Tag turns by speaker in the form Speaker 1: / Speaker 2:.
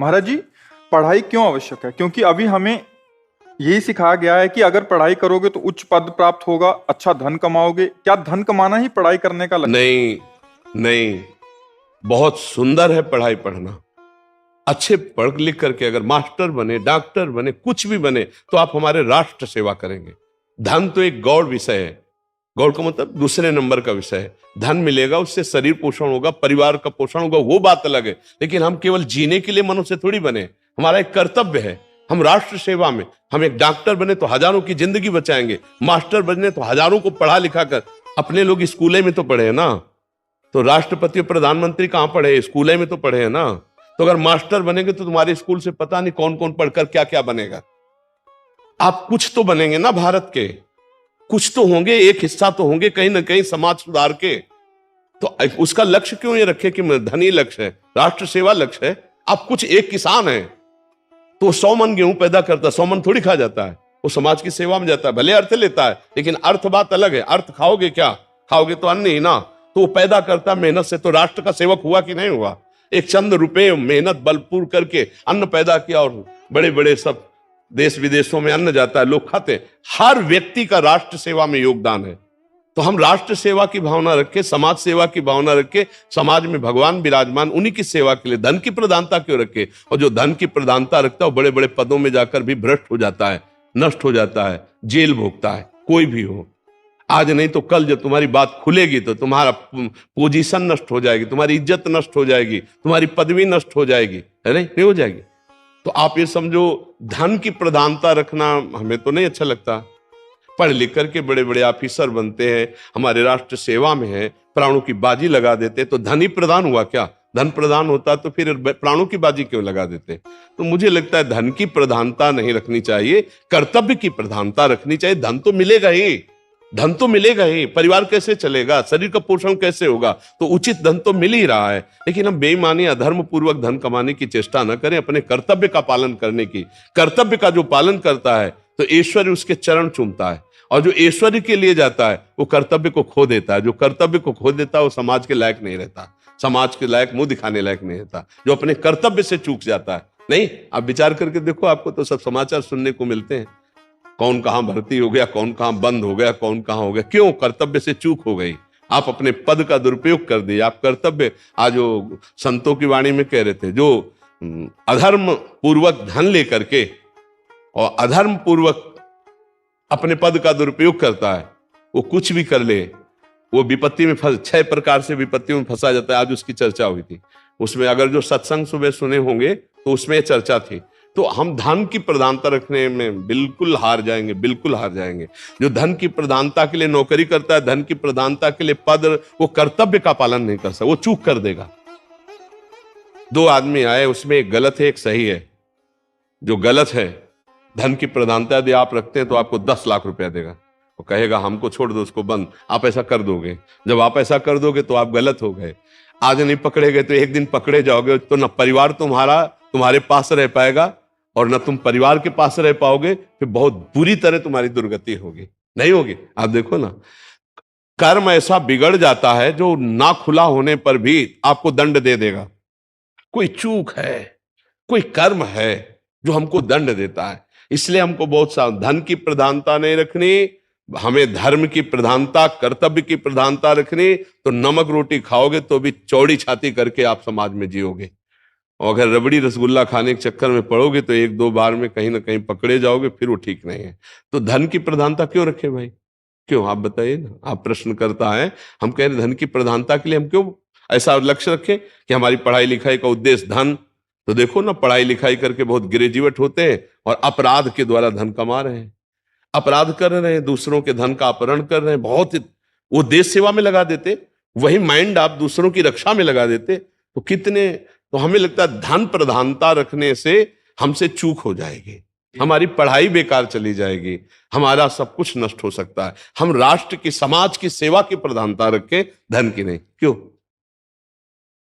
Speaker 1: महाराज जी, पढ़ाई क्यों आवश्यक है? क्योंकि अभी हमें यही सिखाया गया है कि अगर पढ़ाई करोगे तो उच्च पद प्राप्त होगा, अच्छा धन कमाओगे। क्या धन कमाना ही पढ़ाई करने का लक्ष्य?
Speaker 2: नहीं, नहीं, बहुत सुंदर है पढ़ाई पढ़ना। अच्छे पढ़ लिख करके अगर मास्टर बने, डॉक्टर बने, कुछ भी बने तो आप हमारे राष्ट्र सेवा करेंगे। धन तो एक गौड़ विषय है। गौड़ का मतलब दूसरे नंबर का विषय है। धन मिलेगा, उससे शरीर पोषण होगा, परिवार का पोषण होगा, वो बात अलग है। लेकिन हम केवल जीने के लिए मनुष्य थोड़ी बने। हमारा एक कर्तव्य है, हम राष्ट्र सेवा में, हम एक डॉक्टर बने तो हजारों की जिंदगी बचाएंगे, मास्टर बने तो हजारों को पढ़ा लिखा कर। अपने लोग स्कूले में तो पढ़े हैं ना, तो राष्ट्रपति और प्रधानमंत्री कहां पढ़े? स्कूले में तो पढ़े हैं ना। तो अगर मास्टर बनेंगे तो तुम्हारे स्कूल से पता नहीं कौन कौन पढ़कर क्या क्या बनेगा। आप कुछ तो बनेंगे ना भारत के, कुछ तो होंगे, एक हिस्सा तो होंगे कहीं ना कहीं समाज सुधार के। तो उसका लक्ष्य क्यों ये रखे कि धनी लक्ष्य है, राष्ट्र सेवा लक्ष्य है? आप कुछ, एक किसान है तो 100 मन गेहूं पैदा करता है, 100 मन थोड़ी खा जाता है, वो समाज की सेवा में जाता है। भले अर्थ लेता है लेकिन अर्थ बात अलग है। अर्थ खाओगे क्या? खाओगे तो अन्न ही ना। तो वो पैदा करता मेहनत से, तो राष्ट्र का सेवक हुआ कि नहीं हुआ? एक चंद रुपए मेहनत बलपूर करके अन्न पैदा किया और बड़े बड़े सब देश विदेशों में अन्न जाता है, लोग खाते हैं। हर व्यक्ति का राष्ट्र सेवा में योगदान है। तो हम राष्ट्र सेवा की भावना रखें, समाज सेवा की भावना रखें। समाज में भगवान विराजमान, उन्हीं की सेवा के लिए धन की प्रधानता क्यों रखे? और जो धन की प्रधानता रखता है वो बड़े बड़े पदों में जाकर भी भ्रष्ट हो जाता है, नष्ट हो जाता है, जेल भोगता है। कोई भी हो, आज नहीं तो कल जब तुम्हारी बात खुलेगी तो तुम्हारा पोजीशन नष्ट हो जाएगी, तुम्हारी इज्जत नष्ट हो जाएगी, तुम्हारी पदवी नष्ट हो जाएगी। है नहीं हो जाएगी? तो आप ये समझो, धन की प्रधानता रखना हमें तो नहीं अच्छा लगता। पढ़ लिख करके बड़े बड़े ऑफिसर बनते हैं, हमारे राष्ट्र सेवा में है, प्राणों की बाजी लगा देते, तो धन ही प्रधान हुआ क्या? धन प्रधान होता तो फिर प्राणों की बाजी क्यों लगा देते? तो मुझे लगता है धन की प्रधानता नहीं रखनी चाहिए, कर्तव्य की प्रधानता रखनी चाहिए। धन तो मिलेगा ही, धन तो मिलेगा ही, परिवार कैसे चलेगा, शरीर का पोषण कैसे होगा? तो उचित धन तो मिल ही रहा है। लेकिन हम बेईमानी, अधर्म पूर्वक धन कमाने की चेष्टा न करें, अपने कर्तव्य का पालन करने की। कर्तव्य का जो पालन करता है तो ऐश्वर्य उसके चरण चूमता है, और जो ऐश्वर्य के लिए जाता है वो कर्तव्य को खो देता है। जो कर्तव्य को खो देता है वो समाज के लायक नहीं रहता, समाज के लायक, मुंह दिखाने लायक नहीं रहता। जो अपने कर्तव्य से चूक जाता है, नहीं, आप विचार करके देखो, आपको तो सब समाचार सुनने को मिलते हैं। कौन कहां भर्ती हो गया, कौन कहां बंद हो गया, कौन कहां हो गया। क्यों? कर्तव्य से चूक हो गई। आप अपने पद का दुरुपयोग कर दिए, आप कर्तव्य, आज जो संतों की वाणी में कह रहे थे, जो अधर्म पूर्वक धन लेकर के और अधर्म पूर्वक अपने पद का दुरुपयोग करता है, वो कुछ भी कर ले, वो विपत्ति में 6 प्रकार से विपत्तियों में फंसा जाता है। आज उसकी चर्चा हुई थी, उसमें अगर जो सत्संग सुबह सुने होंगे तो उसमें चर्चा थी। तो हम धन की प्रधानता रखने में बिल्कुल हार जाएंगे, बिल्कुल हार जाएंगे। जो धन की प्रधानता के लिए नौकरी करता है, धन की प्रधानता के लिए पद, वो कर्तव्य का पालन नहीं कर सकता, वो चूक कर देगा। 2 आदमी आए, उसमें एक गलत है, एक सही है। जो गलत है, धन की प्रधानता यदि आप रखते हैं तो आपको 10 लाख रुपया देगा, वो कहेगा हमको छोड़ दो, उसको बंद। आप ऐसा कर दोगे, जब आप ऐसा कर दोगे तो आप गलत हो गए। आज नहीं पकड़े गए तो एक दिन पकड़े जाओगे, तो न परिवार तुम्हारा तुम्हारे पास रह पाएगा और न तुम परिवार के पास रह पाओगे, फिर बहुत बुरी तरह तुम्हारी दुर्गति होगी। नहीं होगी? आप देखो ना, कर्म ऐसा बिगड़ जाता है जो ना खुला होने पर भी आपको दंड दे देगा। कोई चूक है, कोई कर्म है जो हमको दंड देता है। इसलिए हमको बहुत धन की प्रधानता नहीं रखनी, हमें धर्म की प्रधानता, कर्तव्य की प्रधानता रखनी। तो नमक रोटी खाओगे तो भी चौड़ी छाती करके आप समाज में जियोगे, और अगर रबड़ी रसगुल्ला खाने के चक्कर में पड़ोगे तो 1-2 बार में कहीं ना कहीं पकड़े जाओगे, फिर वो ठीक नहीं है। तो धन की प्रधानता क्यों रखे भाई? क्यों? आप बताइए ना। आप प्रश्न करता है, हम कह रहे धन की प्रधानता के लिए हम क्यों ऐसा लक्ष्य रखें कि हमारी पढ़ाई लिखाई का उद्देश्य धन? तो देखो ना, पढ़ाई लिखाई करके बहुत ग्रेजुएट होते हैं और अपराध के द्वारा धन कमा रहे हैं, अपराध कर रहे हैं, दूसरों के धन का अपहरण कर रहे हैं। बहुत वो देश सेवा में लगा देते, वही माइंड आप दूसरों की रक्षा में लगा देते तो कितने। तो हमें लगता है धन प्रधानता रखने से हमसे चूक हो जाएगी, हमारी पढ़ाई बेकार चली जाएगी, हमारा सब कुछ नष्ट हो सकता है। हम राष्ट्र की, समाज की सेवा की प्रधानता रखें, धन की नहीं। क्यों?